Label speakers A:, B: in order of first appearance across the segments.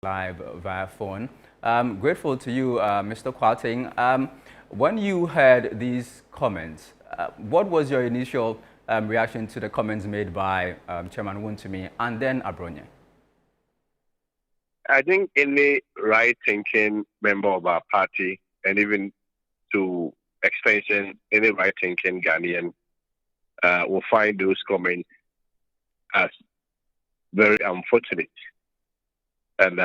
A: live via phone. Grateful to you, Mr. Kwarting. When you heard these comments, what was your initial reaction to the comments made by Chairman Wontumi and then Abronye?
B: I think any right-thinking member of our party, and even to extension, any right-thinking Ghanaian will find those comments as very unfortunate. And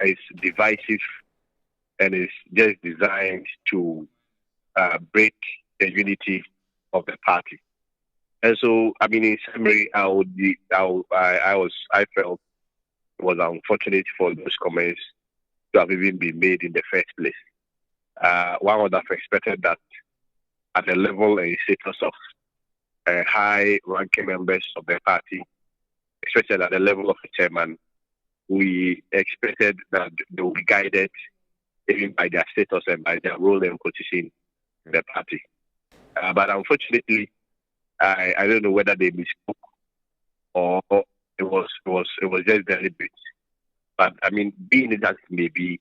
B: it's divisive, and it's just designed to break the unity of the party. And so, I mean, in summary, I felt it was unfortunate for those comments to have even been made in the first place. One would have expected that at the level and status of high-ranking members of the party, especially at the level of the chairman, we expected that they will be guided even by their status and by their role and position in the party. But unfortunately, I don't know whether they misspoke or it was just deliberate. But I mean, being that it may be,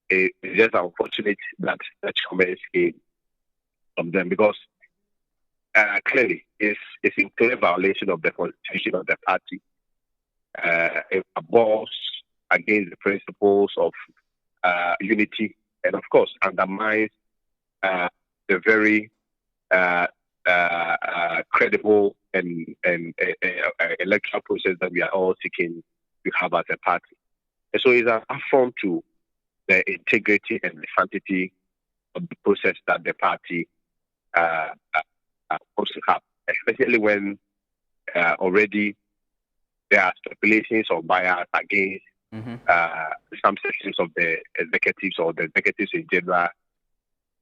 B: it's just unfortunate that such comments came from them, because clearly it's in clear violation of the constitution of the party. It abhors against the principles of unity, and of course undermines the very credible and electoral process that we are all seeking to have as a party. And so it's an affront to the integrity and the sanctity of the process that the party wants to have, especially when already there are speculations or bias against some sections of the executives or the executives in general,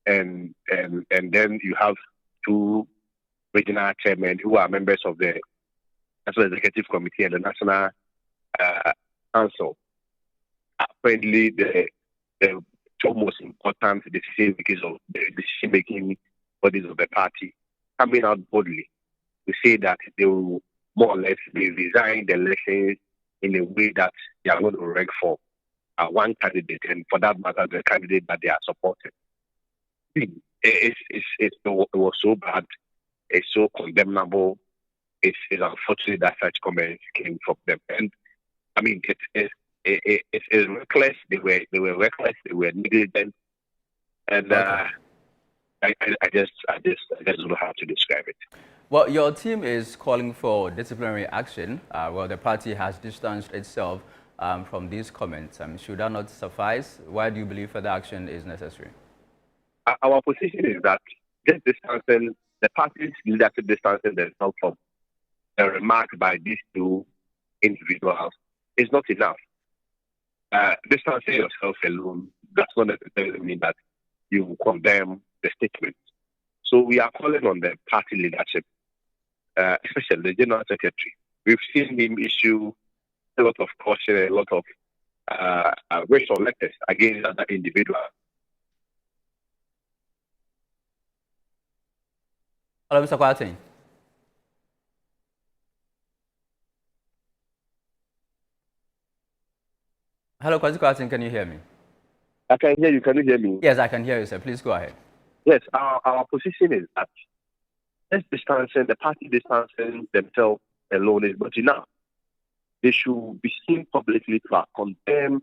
B: and then you have two regional chairmen who are members of the National Executive Committee and the National Council. Apparently, the two most important decision-making bodies of the party coming out boldly to say that they will more or less resign the elections in a way that they are going to rank for one candidate, and for that matter, the candidate that they are supporting. It was so bad, it's so condemnable, it's unfortunate that such comments came from them. And I mean, it's reckless. They were reckless. They were negligent, and I just don't know how to describe it.
A: Well, your team is calling for disciplinary action. Well, the party has distanced itself from these comments. Should that not suffice? Why do you believe further action is necessary?
B: Our position is that just distancing, the party's leadership distancing themselves from the remark by these two individuals is not enough. Distancing yourself alone does not necessarily mean that you condemn the statement. So we are calling on the party leadership, especially the General Secretary. We've seen him issue a lot of caution and a lot of racial letters against other individuals.
A: Hello, Mr. Kwarting. Hello, Kwarting, can you hear me?
B: I can hear you. Can you hear me?
A: Yes, I can hear you, sir. Please go ahead.
B: Yes, our position is that the party distancing themselves alone is not enough. They should be seen publicly to condemn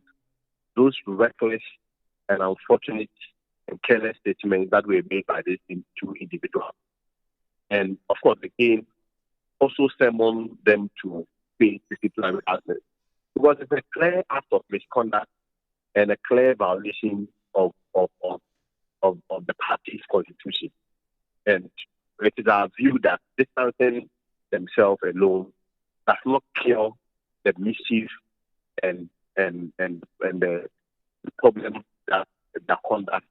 B: those reckless and unfortunate and careless statements that were made by these two individuals. And of course, again, also summon them to face disciplinary action, because it's a clear act of misconduct and a clear violation of the party's constitution. And it is our view that distancing themselves alone does not cure the mischief and the problem that the conduct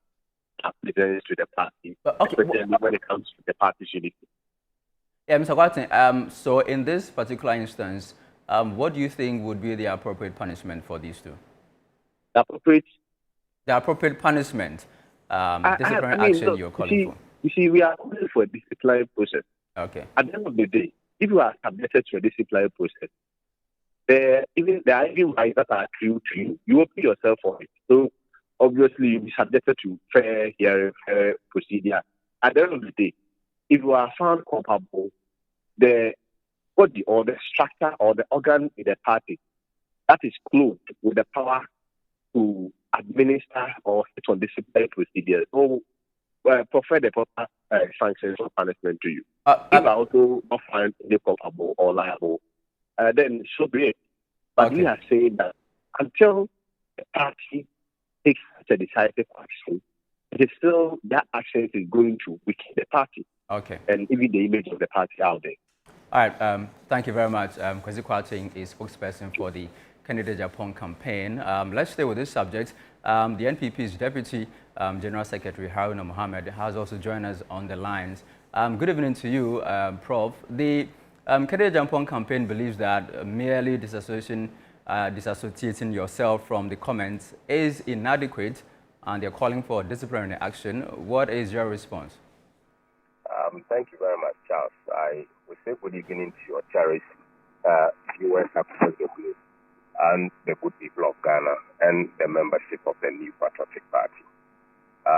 B: presents to the party, especially when it comes to the party's unity.
A: Yeah, Mr. Kwarting, so in this particular instance, what do you think would be the appropriate punishment for these two?
B: The
A: appropriate punishment, disciplinary action you're calling for?
B: You see, we are calling for a disciplinary process.
A: Okay.
B: At the end of the day, if you are subjected to a disciplinary process, There are even rights that are true to you. You open yourself for it. So obviously you'll be subjected to fair hearing, fair procedure. At the end of the day, if you are found culpable, the body or the structure or the organ in the party that is clothed with the power to administer or sit on disciplinary procedures or prefer the proper sanctions or punishment to you. If I also not find any culpable or liable, then so be it. But we are saying that until the party takes such a decisive action, it is still that action is going to weaken the party.
A: Okay.
B: And even the image of the party out there.
A: All right. Thank you very much. Kwesi Kwarteng is spokesperson for the candidate Agyapong campaign. Let's stay with this subject. The NPP's Deputy General Secretary Haruna Mohammed has also joined us on the lines. Good evening to you, Prof. The candidate Agyapong campaign believes that merely disassociating yourself from the comments is inadequate, and they're calling for disciplinary action. What is your response?
C: Thank you very much, Charles. I will say good evening to your cherished viewers across the globe and the good people of Ghana and the membership of the New Patriotic Party.